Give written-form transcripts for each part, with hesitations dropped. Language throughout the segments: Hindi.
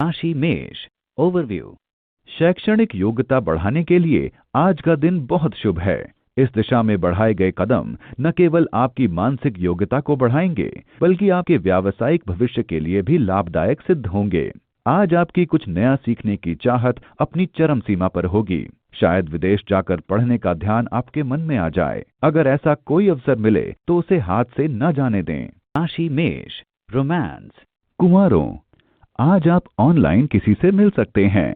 राशि मेष। ओवरव्यू। शैक्षणिक योग्यता बढ़ाने के लिए आज का दिन बहुत शुभ है। इस दिशा में बढ़ाए गए कदम न केवल आपकी मानसिक योग्यता को बढ़ाएंगे, बल्कि आपके व्यावसायिक भविष्य के लिए भी लाभदायक सिद्ध होंगे। आज आपकी कुछ नया सीखने की चाहत अपनी चरम सीमा पर होगी। शायद विदेश जाकर पढ़ने का ध्यान आपके मन में आ जाए। अगर ऐसा कोई अवसर मिले तो उसे हाथ से न जाने दें। राशि मेष। रोमांस। कुंवारों, आज आप ऑनलाइन किसी से मिल सकते हैं।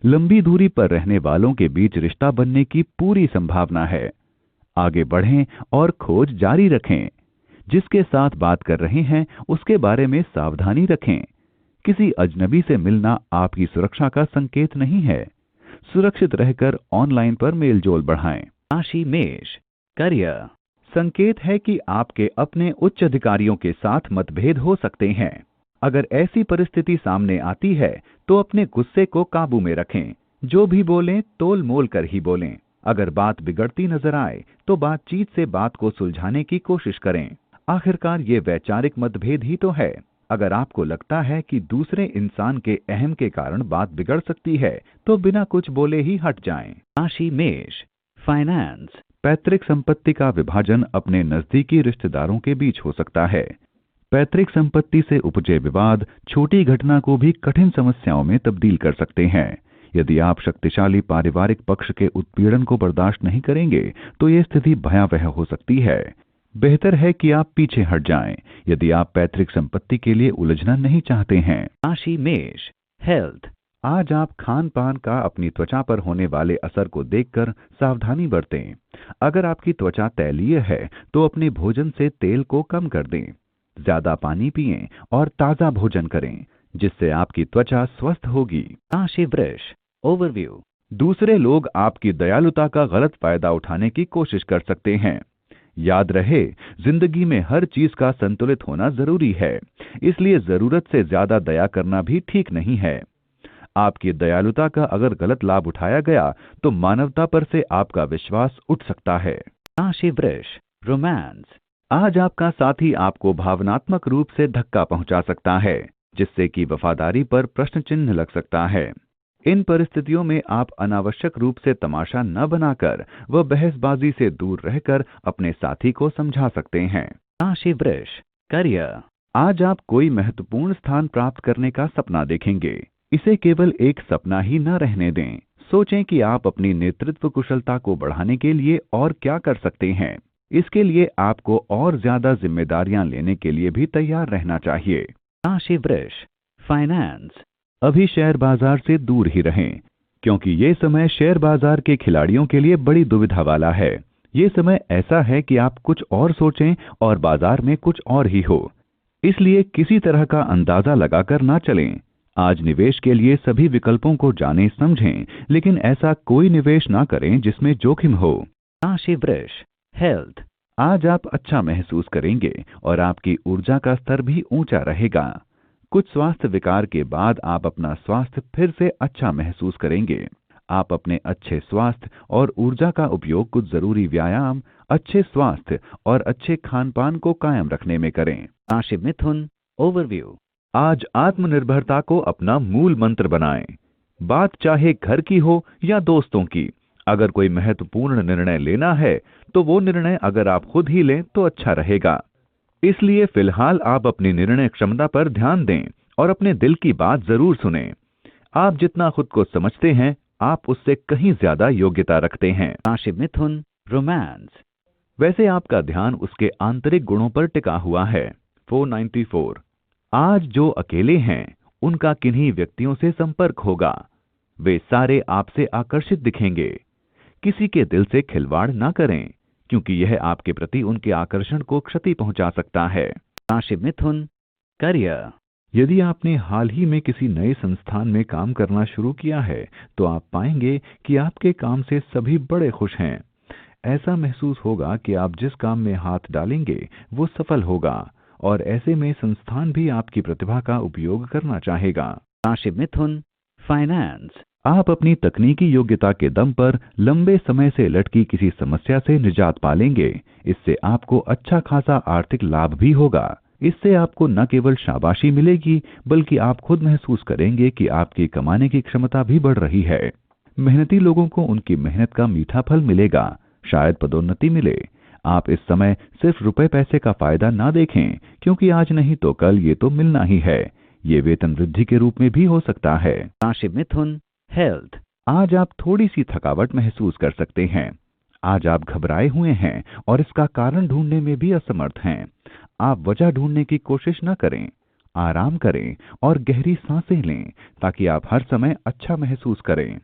लंबी दूरी पर रहने वालों के बीच रिश्ता बनने की पूरी संभावना है। आगे बढ़ें और खोज जारी रखें। जिसके साथ बात कर रहे हैं उसके बारे में सावधानी रखें। किसी अजनबी से मिलना आपकी सुरक्षा का संकेत नहीं है। सुरक्षित रहकर ऑनलाइन पर मेलजोल बढ़ाएं। राशि मेष। करियर। संकेत है कि आपके अपने उच्च अधिकारियों के साथ मतभेद हो सकते हैं। अगर ऐसी परिस्थिति सामने आती है तो अपने गुस्से को काबू में रखें। जो भी बोलें तोल मोल कर ही बोलें। अगर बात बिगड़ती नजर आए तो बातचीत से बात को सुलझाने की कोशिश करें। आखिरकार ये वैचारिक मतभेद ही तो है। अगर आपको लगता है कि दूसरे इंसान के अहम के कारण बात बिगड़ सकती है तो बिना कुछ बोले ही हट जाएं। राशि मेष। फाइनेंस। पैतृक संपत्ति का विभाजन अपने नजदीकी रिश्तेदारों के बीच हो सकता है। पैतृक संपत्ति से उपजे विवाद छोटी घटना को भी कठिन समस्याओं में तब्दील कर सकते हैं। यदि आप शक्तिशाली पारिवारिक पक्ष के उत्पीड़न को बर्दाश्त नहीं करेंगे तो ये स्थिति भयावह हो सकती है। बेहतर है कि आप पीछे हट जाएं, यदि आप पैतृक संपत्ति के लिए उलझना नहीं चाहते हैं। राशि मेष। हेल्थ। आज आप खान पान का अपनी त्वचा पर होने वाले असर को देखकर सावधानी बरतें। अगर आपकी त्वचा तैलीय है तो अपने भोजन से तेल को कम कर दें। ज्यादा पानी पिएं और ताजा भोजन करें, जिससे आपकी त्वचा स्वस्थ होगी। राशि वृष। ओवरव्यू। दूसरे लोग आपकी दयालुता का गलत फायदा उठाने की कोशिश कर सकते हैं। याद रहे, जिंदगी में हर चीज का संतुलित होना जरूरी है, इसलिए जरूरत से ज्यादा दया करना भी ठीक नहीं है। आपकी दयालुता का अगर गलत लाभ उठाया गया तो मानवता पर से आपका विश्वास उठ सकता है। राशि वृष। रोमांस। आज आपका साथी आपको भावनात्मक रूप से धक्का पहुंचा सकता है, जिससे कि वफादारी पर प्रश्न चिन्ह लग सकता है। इन परिस्थितियों में आप अनावश्यक रूप से तमाशा न बनाकर व बहसबाजी से दूर रहकर अपने साथी को समझा सकते हैं। राशि वृष। करियर। आज आप कोई महत्वपूर्ण स्थान प्राप्त करने का सपना देखेंगे। इसे केवल एक सपना ही न रहने दें। सोचें कि आप अपनी नेतृत्व कुशलता को बढ़ाने के लिए और क्या कर सकते हैं। इसके लिए आपको और ज्यादा जिम्मेदारियां लेने के लिए भी तैयार रहना चाहिए। राशि वृष। फाइनेंस। अभी शेयर बाजार से दूर ही रहें, क्योंकि ये समय शेयर बाजार के खिलाड़ियों के लिए बड़ी दुविधा वाला है। ये समय ऐसा है कि आप कुछ और सोचें और बाजार में कुछ और ही हो। इसलिए किसी तरह का अंदाजा लगाकर ना चलें। आज निवेश के लिए सभी विकल्पों को जानें समझें, लेकिन ऐसा कोई निवेश ना करें जिसमें जोखिम हो। राशि वृष। हेल्थ। आज आप अच्छा महसूस करेंगे और आपकी ऊर्जा का स्तर भी ऊंचा रहेगा। कुछ स्वास्थ्य विकार के बाद आप अपना स्वास्थ्य फिर से अच्छा महसूस करेंगे। आप अपने अच्छे स्वास्थ्य और ऊर्जा का उपयोग कुछ जरूरी व्यायाम, अच्छे स्वास्थ्य और अच्छे खान पान को कायम रखने में करें। राशि मिथुन। ओवरव्यू। आज आत्मनिर्भरता को अपना मूल मंत्र बनाएं। बात चाहे घर की हो या दोस्तों की, अगर कोई महत्वपूर्ण निर्णय लेना है तो वो निर्णय अगर आप खुद ही लें तो अच्छा रहेगा। इसलिए फिलहाल आप अपनी निर्णय क्षमता पर ध्यान दें और अपने दिल की बात जरूर सुनें। आप जितना खुद को समझते हैं आप उससे कहीं ज्यादा योग्यता रखते हैं। राशि मिथुन। रोमांस। वैसे आपका ध्यान उसके आंतरिक गुणों पर टिका हुआ है। 494। आज जो अकेले हैं उनका किन्हीं व्यक्तियों से संपर्क होगा। वे सारे आपसे आकर्षित दिखेंगे। किसी के दिल से खिलवाड़ ना करें, क्योंकि यह आपके प्रति उनके आकर्षण को क्षति पहुंचा सकता है। राशि मिथुन। करियर। यदि आपने हाल ही में किसी नए संस्थान में काम करना शुरू किया है तो आप पाएंगे कि आपके काम से सभी बड़े खुश हैं। ऐसा महसूस होगा कि आप जिस काम में हाथ डालेंगे वो सफल होगा और ऐसे में संस्थान भी आपकी प्रतिभा का उपयोग करना चाहेगा। राशि मिथुन। फाइनेंस। आप अपनी तकनीकी योग्यता के दम पर लंबे समय से लटकी किसी समस्या से निजात पालेंगे। इससे आपको अच्छा खासा आर्थिक लाभ भी होगा। इससे आपको न केवल शाबाशी मिलेगी, बल्कि आप खुद महसूस करेंगे कि आपकी कमाने की क्षमता भी बढ़ रही है। मेहनती लोगों को उनकी मेहनत का मीठा फल मिलेगा, शायद पदोन्नति मिले। आप इस समय सिर्फ रुपए पैसे का फायदा ना देखें, क्योंकि आज नहीं तो कल ये तो मिलना ही है। ये वेतन वृद्धि के रूप में भी हो सकता है। राशि मिथुन, हेल्थ। आज आप थोड़ी सी थकावट महसूस कर सकते हैं। आज आप घबराए हुए हैं और इसका कारण ढूंढने में भी असमर्थ हैं। आप वजह ढूंढने की कोशिश न करें, आराम करें और गहरी सांसें लें, ताकि आप हर समय अच्छा महसूस करें।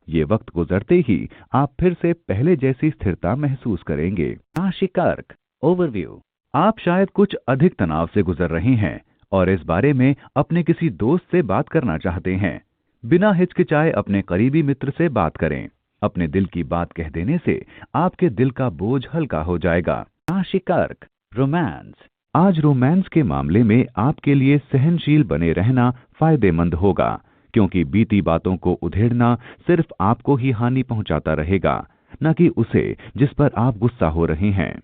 ये वक्त गुजरते ही आप फिर से पहले जैसी स्थिरता महसूस करेंगे। राशि कर्क, ओवरव्यू। आप शायद कुछ अधिक तनाव से गुजर रहे हैं और इस बारे में अपने किसी दोस्त से बात करना चाहते हैं। बिना हिचकिचाए अपने करीबी मित्र से बात करें। अपने दिल की बात कह देने से आपके दिल का बोझ हल्का हो जाएगा। राशि कर्क, रोमांस। आज रोमांस के मामले में आपके लिए सहनशील बने रहना फायदेमंद होगा, क्योंकि बीती बातों को उधेड़ना सिर्फ आपको ही हानि पहुंचाता रहेगा, न कि उसे जिस पर आप गुस्सा हो रहे हैं।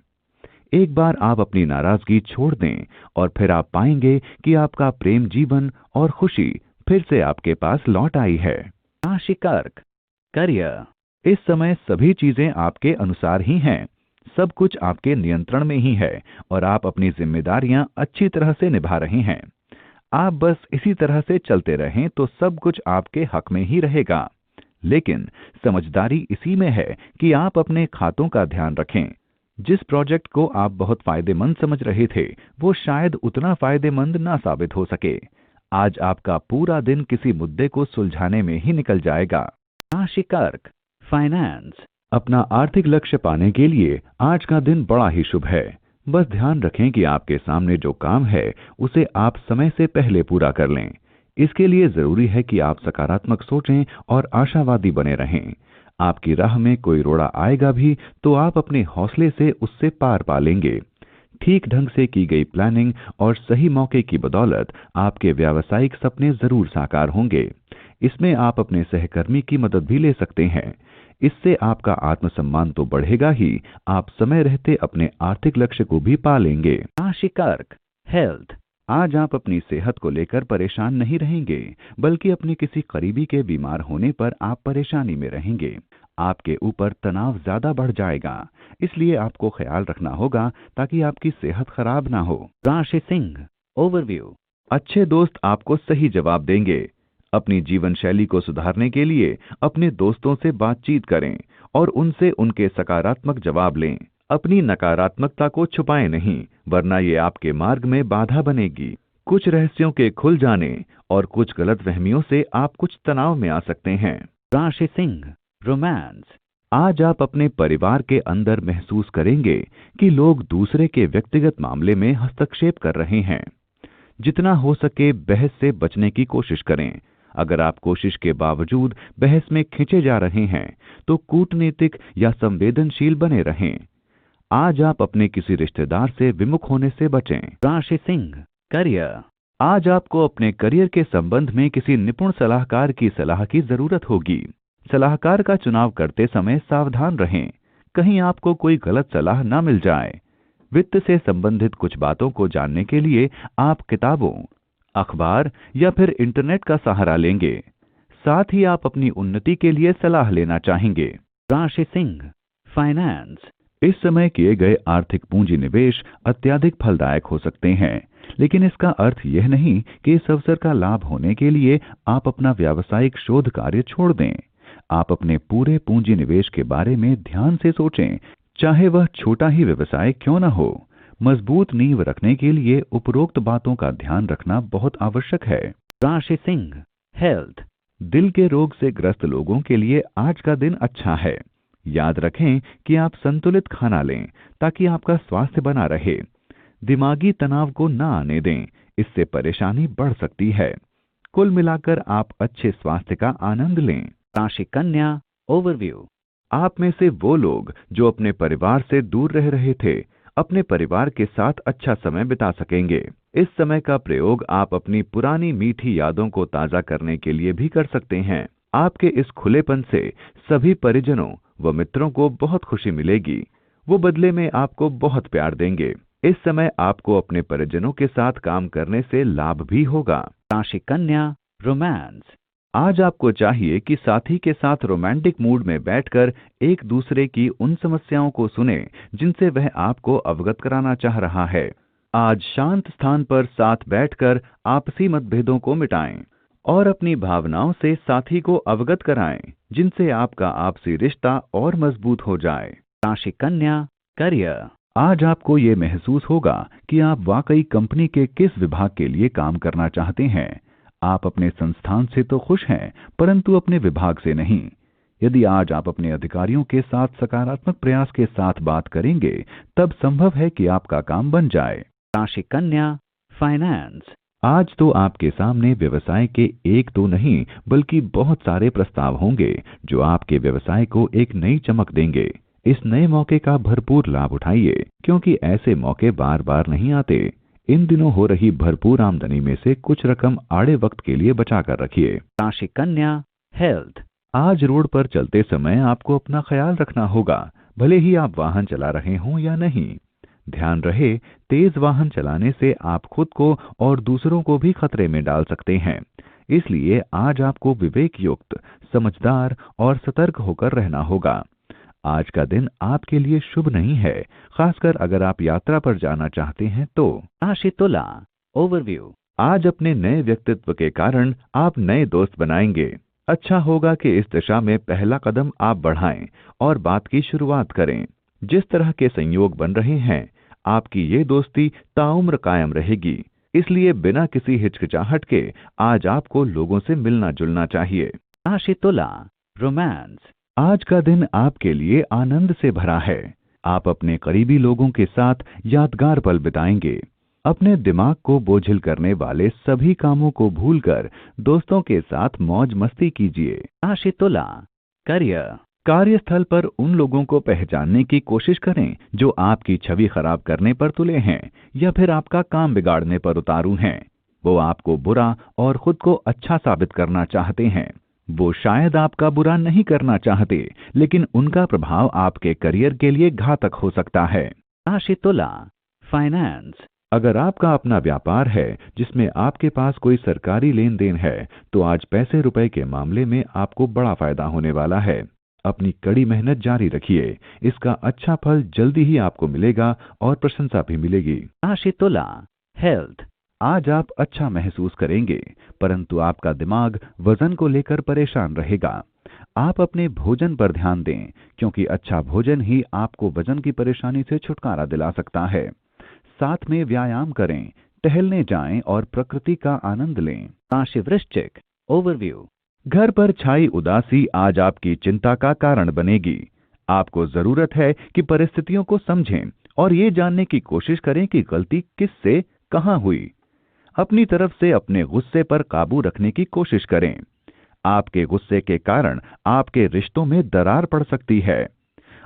एक बार आप अपनी नाराजगी छोड़ दें और फिर आप पाएंगे कि आपका प्रेम जीवन और खुशी फिर से आपके पास लौट आई है। राशि कर्क, करियर। इस समय सभी चीजें आपके अनुसार ही हैं। सब कुछ आपके नियंत्रण में ही है और आप अपनी जिम्मेदारियां अच्छी तरह से निभा रहे हैं। आप बस इसी तरह से चलते रहें तो सब कुछ आपके हक में ही रहेगा। लेकिन समझदारी इसी में है कि आप अपने खातों का ध्यान रखें। जिस प्रोजेक्ट को आप बहुत फायदेमंद समझ रहे थे, वो शायद उतना फायदेमंद ना साबित हो सके। आज आपका पूरा दिन किसी मुद्दे को सुलझाने में ही निकल जाएगा। राशि कर्क, फाइनेंस। अपना आर्थिक लक्ष्य पाने के लिए आज का दिन बड़ा ही शुभ है। बस ध्यान रखें कि आपके सामने जो काम है उसे आप समय से पहले पूरा कर लें। इसके लिए जरूरी है कि आप सकारात्मक सोचें और आशावादी बने रहें। आपकी राह में कोई रोड़ा आएगा भी तो आप अपने हौसले से उससे पार पा लेंगे। ठीक ढंग से की गई प्लानिंग और सही मौके की बदौलत आपके व्यावसायिक सपने जरूर साकार होंगे। इसमें आप अपने सहकर्मी की मदद भी ले सकते हैं। इससे आपका आत्मसम्मान तो बढ़ेगा ही, आप समय रहते अपने आर्थिक लक्ष्य को भी पा लेंगे। राशि कर्क, हेल्थ। आज आप अपनी सेहत को लेकर परेशान नहीं रहेंगे, बल्कि अपने किसी करीबी के बीमार होने पर आप परेशानी में रहेंगे। आपके ऊपर तनाव ज्यादा बढ़ जाएगा, इसलिए आपको ख्याल रखना होगा ताकि आपकी सेहत खराब ना हो। राशि सिंह, ओवरव्यू। अच्छे दोस्त आपको सही जवाब देंगे। अपनी जीवन शैली को सुधारने के लिए अपने दोस्तों से बातचीत करें और उनसे उनके सकारात्मक जवाब लें। अपनी नकारात्मकता को छुपाएं नहीं, वरना ये आपके मार्ग में बाधा बनेगी। कुछ रहस्यों के खुल जाने और कुछ गलतफहमियों से आप कुछ तनाव में आ सकते हैं। राशि सिंह, रोमांस। आज आप अपने परिवार के अंदर महसूस करेंगे कि लोग दूसरे के व्यक्तिगत मामले में हस्तक्षेप कर रहे हैं। जितना हो सके बहस से बचने की कोशिश करें। अगर आप कोशिश के बावजूद बहस में खींचे जा रहे हैं तो कूटनीतिक या संवेदनशील बने रहें। आज आप अपने किसी रिश्तेदार से विमुख होने से बचें। राशि सिंह, करियर। आज आपको अपने करियर के संबंध में किसी निपुण सलाहकार की सलाह की जरूरत होगी। सलाहकार का चुनाव करते समय सावधान रहें, कहीं आपको कोई गलत सलाह न मिल जाए। वित्त से संबंधित कुछ बातों को जानने के लिए आप किताबों, अखबार या फिर इंटरनेट का सहारा लेंगे। साथ ही आप अपनी उन्नति के लिए सलाह लेना चाहेंगे। राशि सिंह, फाइनेंस। इस समय किए गए आर्थिक पूंजी निवेश अत्यधिक फलदायक हो सकते हैं, लेकिन इसका अर्थ यह नहीं कि इस अवसर का लाभ होने के लिए आप अपना व्यावसायिक शोध कार्य छोड़ दें। आप अपने पूरे पूंजी निवेश के बारे में ध्यान से सोचें, चाहे वह छोटा ही व्यवसाय क्यों न हो। मजबूत नींव रखने के लिए उपरोक्त बातों का ध्यान रखना बहुत आवश्यक है। राशि सिंह, हेल्थ। दिल के रोग से ग्रस्त लोगों के लिए आज का दिन अच्छा है। याद रखें कि आप संतुलित खाना लें ताकि आपका स्वास्थ्य बना रहे। दिमागी तनाव को न आने दें, इससे परेशानी बढ़ सकती है। कुल मिलाकर आप अच्छे स्वास्थ्य का आनंद लें। राशि कन्या, ओवरव्यू। आप में से वो लोग जो अपने परिवार से दूर रह रहे थे, अपने परिवार के साथ अच्छा समय बिता सकेंगे। इस समय का प्रयोग आप अपनी पुरानी मीठी यादों को ताजा करने के लिए भी कर सकते हैं। आपके इस खुलेपन से सभी परिजनों व मित्रों को बहुत खुशी मिलेगी। वो बदले में आपको बहुत प्यार देंगे। इस समय आपको अपने परिजनों के साथ काम करने से लाभ भी होगा। राशि कन्या, रोमांस। आज आपको चाहिए कि साथी के साथ रोमांटिक मूड में बैठकर एक दूसरे की उन समस्याओं को सुने जिनसे वह आपको अवगत कराना चाह रहा है। आज शांत स्थान पर साथ बैठकर आपसी मतभेदों को मिटाएं और अपनी भावनाओं से साथी को अवगत कराएं, जिनसे आपका आपसी रिश्ता और मजबूत हो जाए। राशि कन्या, करियर। आज आपको ये महसूस होगा कि आप वाकई कंपनी के किस विभाग के लिए काम करना चाहते हैं। आप अपने संस्थान से तो खुश हैं, परंतु अपने विभाग से नहीं। यदि आज आप अपने अधिकारियों के साथ सकारात्मक प्रयास के साथ बात करेंगे, तब संभव है कि आपका काम बन जाए। राशि कन्या, फाइनेंस। आज तो आपके सामने व्यवसाय के एक दो नहीं बल्कि बहुत सारे प्रस्ताव होंगे जो आपके व्यवसाय को एक नई चमक देंगे। इस नए मौके का भरपूर लाभ उठाइए, क्योंकि ऐसे मौके बार बार नहीं आते। इन दिनों हो रही भरपूर आमदनी में से कुछ रकम आड़े वक्त के लिए बचा कर रखिए। राशि कन्या, हेल्थ। आज रोड पर चलते समय आपको अपना ख्याल रखना होगा, भले ही आप वाहन चला रहे हों या नहीं। ध्यान रहे, तेज वाहन चलाने से आप खुद को और दूसरों को भी खतरे में डाल सकते हैं। इसलिए आज आपको विवेक युक्त, समझदार और सतर्क होकर रहना होगा। आज का दिन आपके लिए शुभ नहीं है, खासकर अगर आप यात्रा पर जाना चाहते हैं तो। राशि तुला, ओवरव्यू। आज अपने नए व्यक्तित्व के कारण आप नए दोस्त बनाएंगे। अच्छा होगा कि इस दिशा में पहला कदम आप बढ़ाएं और बात की शुरुआत करें। जिस तरह के संयोग बन रहे हैं, आपकी ये दोस्ती ताउम्र कायम रहेगी। इसलिए बिना किसी हिचकिचाहट के आज आपको लोगों से मिलना जुलना चाहिए। राशि तुला, रोमांस। आज का दिन आपके लिए आनंद से भरा है। आप अपने करीबी लोगों के साथ यादगार पल बिताएंगे। अपने दिमाग को बोझिल करने वाले सभी कामों को भूलकर दोस्तों के साथ मौज मस्ती कीजिए। राशि तुला, करियर। कार्यस्थल पर उन लोगों को पहचानने की कोशिश करें जो आपकी छवि खराब करने पर तुले हैं या फिर आपका काम बिगाड़ने पर उतारू हैं। वो आपको बुरा और खुद को अच्छा साबित करना चाहते हैं। वो शायद आपका बुरा नहीं करना चाहते, लेकिन उनका प्रभाव आपके करियर के लिए घातक हो सकता है। राशि तुला, फाइनेंस। अगर आपका अपना व्यापार है जिसमें आपके पास कोई सरकारी लेन देन है, तो आज पैसे रुपए के मामले में आपको बड़ा फायदा होने वाला है। अपनी कड़ी मेहनत जारी रखिए, इसका अच्छा फल जल्दी ही आपको मिलेगा और प्रशंसा भी मिलेगी। राशि तुला, हेल्थ। आज आप अच्छा महसूस करेंगे, परंतु आपका दिमाग वजन को लेकर परेशान रहेगा। आप अपने भोजन पर ध्यान दें, क्योंकि अच्छा भोजन ही आपको वजन की परेशानी से छुटकारा दिला सकता है। साथ में व्यायाम करें, टहलने जाएं और प्रकृति का आनंद लें। राशि वृश्चिक, ओवरव्यू। घर पर छाई उदासी आज आपकी चिंता का कारण बनेगी। आपको जरूरत है कि परिस्थितियों को समझें और ये जानने की कोशिश करें कि गलती किससे कहां हुई। अपनी तरफ से अपने गुस्से पर काबू रखने की कोशिश करें। आपके गुस्से के कारण आपके रिश्तों में दरार पड़ सकती है।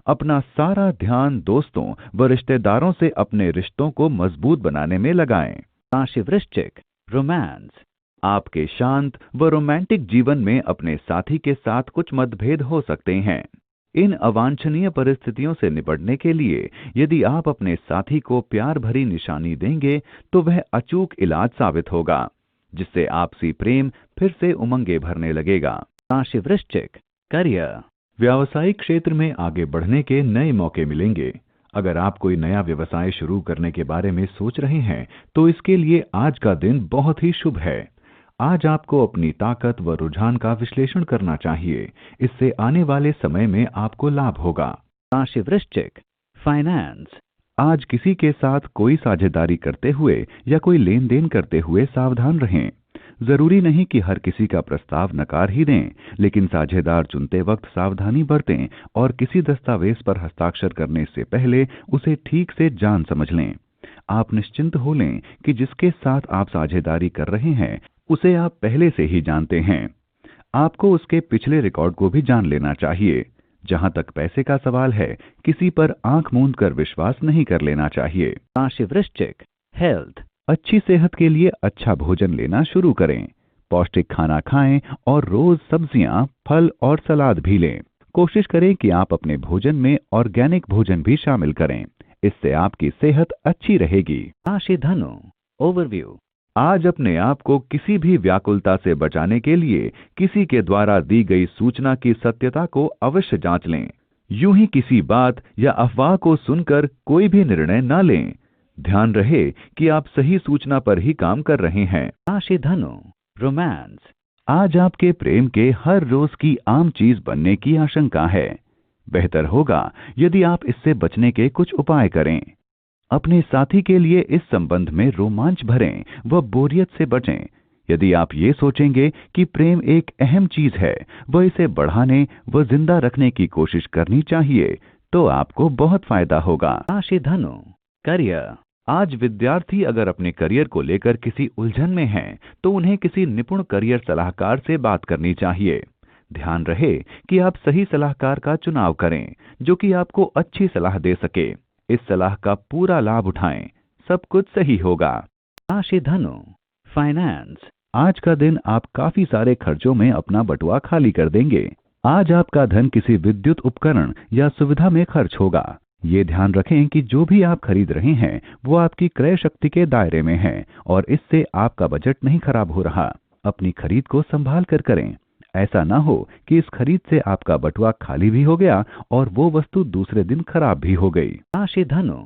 अपना सारा ध्यान दोस्तों व रिश्तेदारों से अपने रिश्तों को मजबूत बनाने में लगाएं। राशि वृश्चिक, रोमांस। आपके शांत व रोमांटिक जीवन में अपने साथी के साथ कुछ मतभेद हो सकते हैं। इन अवांछनीय परिस्थितियों से निपटने के लिए यदि आप अपने साथी को प्यार भरी निशानी देंगे, तो वह अचूक इलाज साबित होगा, जिससे आपसी प्रेम फिर से उमंगे भरने लगेगा। राशि वृश्चिक, करियर। व्यावसायिक क्षेत्र में आगे बढ़ने के नए मौके मिलेंगे। अगर आप कोई नया व्यवसाय शुरू करने के बारे में सोच रहे हैं, तो इसके लिए आज का दिन बहुत ही शुभ है। आज आपको अपनी ताकत व रुझान का विश्लेषण करना चाहिए। इससे आने वाले समय में आपको लाभ होगा। राशि वृश्चिक, फाइनेंस। आज किसी के साथ कोई साझेदारी करते हुए या कोई लेन देन करते हुए सावधान रहें। जरूरी नहीं कि हर किसी का प्रस्ताव नकार ही दें, लेकिन साझेदार चुनते वक्त सावधानी बरतें और किसी दस्तावेज पर हस्ताक्षर करने से पहले उसे ठीक से जान समझ लें। आप निश्चिंत हो लें कि जिसके साथ आप साझेदारी कर रहे हैं उसे आप पहले से ही जानते हैं। आपको उसके पिछले रिकॉर्ड को भी जान लेना चाहिए। जहां तक पैसे का सवाल है, किसी पर आंख मूंद कर विश्वास नहीं कर लेना चाहिए। राशि वृश्चिक, हेल्थ। अच्छी सेहत के लिए अच्छा भोजन लेना शुरू करें। पौष्टिक खाना खाएं और रोज सब्जियां, फल और सलाद भी लें। कोशिश करें कि आप अपने भोजन में ऑर्गेनिक भोजन भी शामिल करें। इससे आपकी सेहत अच्छी रहेगी। राशि धनु ओवरव्यू। आज अपने आप को किसी भी व्याकुलता से बचाने के लिए किसी के द्वारा दी गई सूचना की सत्यता को अवश्य जांच लें। यूं ही किसी बात या अफवाह को सुनकर कोई भी निर्णय न लें। ध्यान रहे कि आप सही सूचना पर ही काम कर रहे हैं। राशि धनु रोमांस। आज आपके प्रेम के हर रोज की आम चीज बनने की आशंका है। बेहतर होगा यदि आप इससे बचने के कुछ उपाय करें। अपने साथी के लिए इस संबंध में रोमांच भरें व बोरियत से बचें। यदि आप ये सोचेंगे कि प्रेम एक अहम चीज है, वह इसे बढ़ाने व जिंदा रखने की कोशिश करनी चाहिए, तो आपको बहुत फायदा होगा। राशि धनु करियर। आज विद्यार्थी अगर अपने करियर को लेकर किसी उलझन में हैं, तो उन्हें किसी निपुण करियर सलाहकार से बात करनी चाहिए। ध्यान रहे कि आप सही सलाहकार का चुनाव करें, जो कि आपको अच्छी सलाह दे सके। इस सलाह का पूरा लाभ उठाएं, सब कुछ सही होगा। राशि धनु फाइनेंस। आज का दिन आप काफी सारे खर्चों में अपना बटुआ खाली कर देंगे। आज आपका धन किसी विद्युत उपकरण या सुविधा में खर्च होगा। ये ध्यान रखें कि जो भी आप खरीद रहे हैं वो आपकी क्रय शक्ति के दायरे में है और इससे आपका बजट नहीं खराब हो रहा। अपनी खरीद को संभाल कर करें। ऐसा ना हो कि इस खरीद से आपका बटुआ खाली भी हो गया और वो वस्तु दूसरे दिन खराब भी हो गई। राशि धनु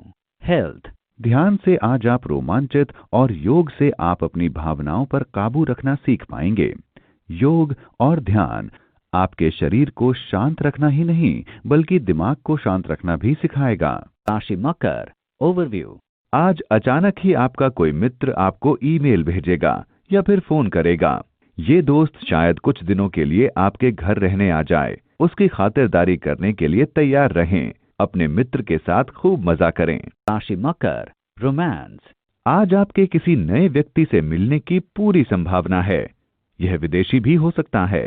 हेल्थ। ध्यान से आज आप रोमांचित और योग से आप अपनी भावनाओं पर काबू रखना सीख पाएंगे। योग और ध्यान आपके शरीर को शांत रखना ही नहीं बल्कि दिमाग को शांत रखना भी सिखाएगा। राशि मकर ओवरव्यू। आज अचानक ही आपका कोई मित्र आपको ईमेल भेजेगा या फिर फोन करेगा। ये दोस्त शायद कुछ दिनों के लिए आपके घर रहने आ जाए। उसकी खातिरदारी करने के लिए तैयार रहें। अपने मित्र के साथ खूब मजा करें। राशि मकर रोमांस। आज आपके किसी नए व्यक्ति से मिलने की पूरी संभावना है। यह विदेशी भी हो सकता है।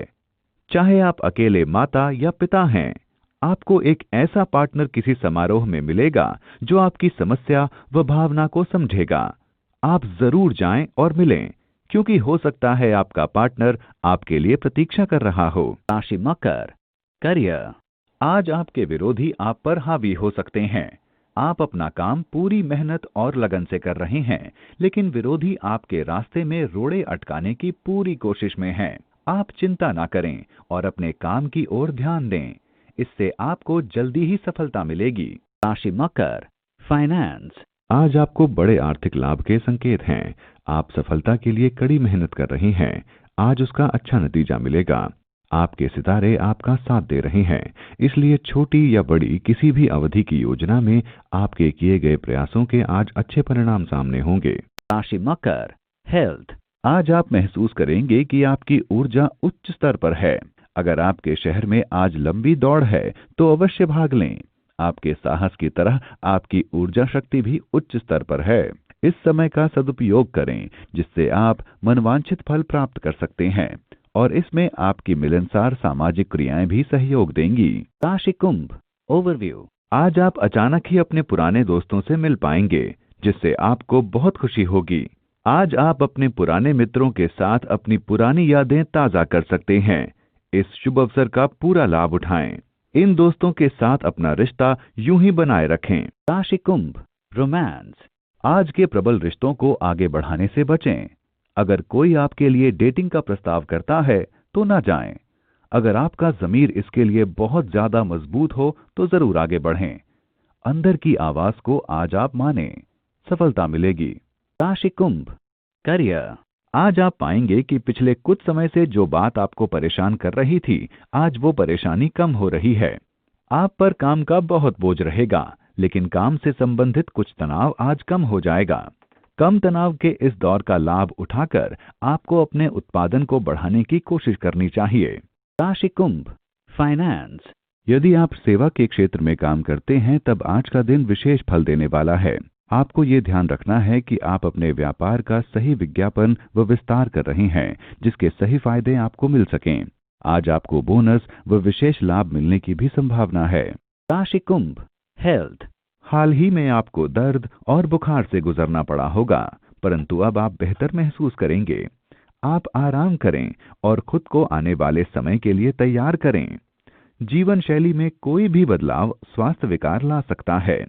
चाहे आप अकेले माता या पिता हैं, आपको एक ऐसा पार्टनर किसी समारोह में मिलेगा जो आपकी समस्या व भावना को समझेगा। आप जरूर जाएं और मिलें, क्योंकि हो सकता है आपका पार्टनर आपके लिए प्रतीक्षा कर रहा हो। राशि मकर करियर। आज आपके विरोधी आप पर हावी हो सकते हैं। आप अपना काम पूरी मेहनत और लगन से कर रहे हैं, लेकिन विरोधी आपके रास्ते में रोड़े अटकाने की पूरी कोशिश में हैं। आप चिंता ना करें और अपने काम की ओर ध्यान दें। इससे आपको जल्दी ही सफलता मिलेगी। राशि मकर फाइनेंस। आज आपको बड़े आर्थिक लाभ के संकेत हैं। आप सफलता के लिए कड़ी मेहनत कर रहे हैं। आज उसका अच्छा नतीजा मिलेगा। आपके सितारे आपका साथ दे रहे हैं, इसलिए छोटी या बड़ी किसी भी अवधि की योजना में आपके किए गए प्रयासों के आज अच्छे परिणाम सामने होंगे। राशि मकर हेल्थ। आज आप महसूस करेंगे कि आपकी ऊर्जा उच्च स्तर पर है। अगर आपके शहर में आज लंबी दौड़ है तो अवश्य भाग लें। आपके साहस की तरह आपकी ऊर्जा शक्ति भी उच्च स्तर पर है। इस समय का सदुपयोग करें, जिससे आप मनवांछित फल प्राप्त कर सकते हैं और इसमें आपकी मिलनसार सामाजिक क्रियाएं भी सहयोग देंगी। राशि कुंभ ओवरव्यू। आज आप अचानक ही अपने पुराने दोस्तों से मिल पाएंगे, जिससे आपको बहुत खुशी होगी। आज आप अपने पुराने मित्रों के साथ अपनी पुरानी यादें ताजा कर सकते हैं। इस शुभ अवसर का पूरा लाभ उठाएं। इन दोस्तों के साथ अपना रिश्ता यूं ही बनाए रखें। राशि कुंभ रोमांस। आज के प्रबल रिश्तों को आगे बढ़ाने से बचें। अगर कोई आपके लिए डेटिंग का प्रस्ताव करता है तो ना जाएं। अगर आपका ज़मीर इसके लिए बहुत ज्यादा मजबूत हो तो जरूर आगे बढ़ें। अंदर की आवाज को आज आप मानें, सफलता मिलेगी। राशि कुंभ करियर। आज आप पाएंगे कि पिछले कुछ समय से जो बात आपको परेशान कर रही थी, आज वो परेशानी कम हो रही है। आप पर काम का बहुत बोझ रहेगा, लेकिन काम से संबंधित कुछ तनाव आज कम हो जाएगा। कम तनाव के इस दौर का लाभ उठाकर आपको अपने उत्पादन को बढ़ाने की कोशिश करनी चाहिए। राशि कुंभ फाइनेंस। यदि आप सेवा के क्षेत्र में काम करते हैं, तब आज का दिन विशेष फल देने वाला है। आपको ये ध्यान रखना है कि आप अपने व्यापार का सही विज्ञापन व विस्तार कर रहे हैं, जिसके सही फायदे आपको मिल सकें। आज आपको बोनस व विशेष लाभ मिलने की भी संभावना है। राशि कुंभ हेल्थ। हाल ही में आपको दर्द और बुखार से गुजरना पड़ा होगा, परंतु अब आप बेहतर महसूस करेंगे। आप आराम करें और खुद को आने वाले समय के लिए तैयार करें। जीवन शैली में कोई भी बदलाव स्वास्थ्य विकार ला सकता है।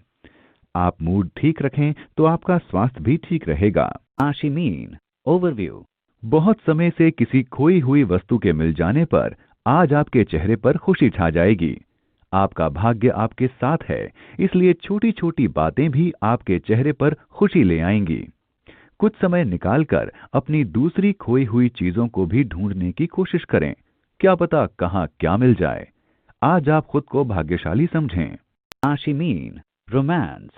आप मूड ठीक रखें तो आपका स्वास्थ्य भी ठीक रहेगा। राशि मीन ओवरव्यू। बहुत समय से किसी खोई हुई वस्तु के मिल जाने पर आज आपके चेहरे पर खुशी छा जाएगी। आपका भाग्य आपके साथ है, इसलिए छोटी छोटी बातें भी आपके चेहरे पर खुशी ले आएंगी। कुछ समय निकालकर अपनी दूसरी खोई हुई चीजों को भी ढूंढने की कोशिश करें, क्या पता कहाँ क्या मिल जाए। आज आप खुद को भाग्यशाली समझें। राशि मीन रोमांस।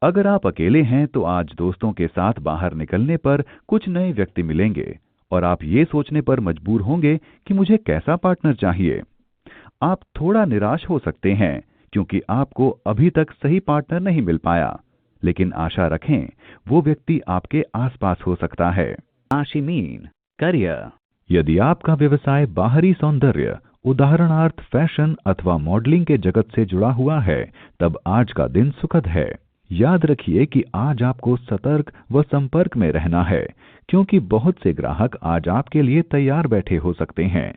अगर आप अकेले हैं तो आज दोस्तों के साथ बाहर निकलने पर कुछ नए व्यक्ति मिलेंगे और आप ये सोचने पर मजबूर होंगे कि मुझे कैसा पार्टनर चाहिए। आप थोड़ा निराश हो सकते हैं क्योंकि आपको अभी तक सही पार्टनर नहीं मिल पाया, लेकिन आशा रखें वो व्यक्ति आपके आसपास हो सकता है। राशि मीन करियर। यदि आपका व्यवसाय बाहरी सौंदर्य, उदाहरणार्थ फैशन अथवा मॉडलिंग के जगत से जुड़ा हुआ है, तब आज का दिन सुखद है। याद रखिए कि आज आपको सतर्क व संपर्क में रहना है, क्योंकि बहुत से ग्राहक आज आपके लिए तैयार बैठे हो सकते हैं।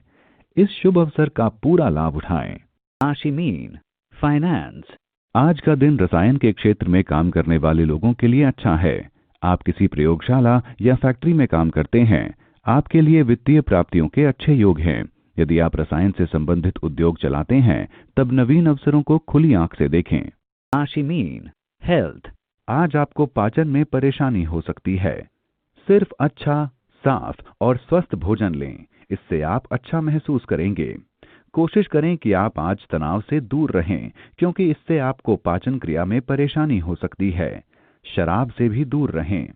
इस शुभ अवसर का पूरा लाभ उठाएं। राशि मीन फाइनेंस। आज का दिन रसायन के क्षेत्र में काम करने वाले लोगों के लिए अच्छा है। आप किसी प्रयोगशाला या फैक्ट्री में काम करते हैं, आपके लिए वित्तीय प्राप्तियों के अच्छे योग हैं। यदि आप रसायन से संबंधित उद्योग चलाते हैं, तब नवीन अवसरों को खुली आंख से देखें। राशि मीन हेल्थ। आज आपको पाचन में परेशानी हो सकती है। सिर्फ अच्छा, साफ और स्वस्थ भोजन लें, इससे आप अच्छा महसूस करेंगे। कोशिश करें कि आप आज तनाव से दूर रहें, क्योंकि इससे आपको पाचन क्रिया में परेशानी हो सकती है। शराब से भी दूर रहें।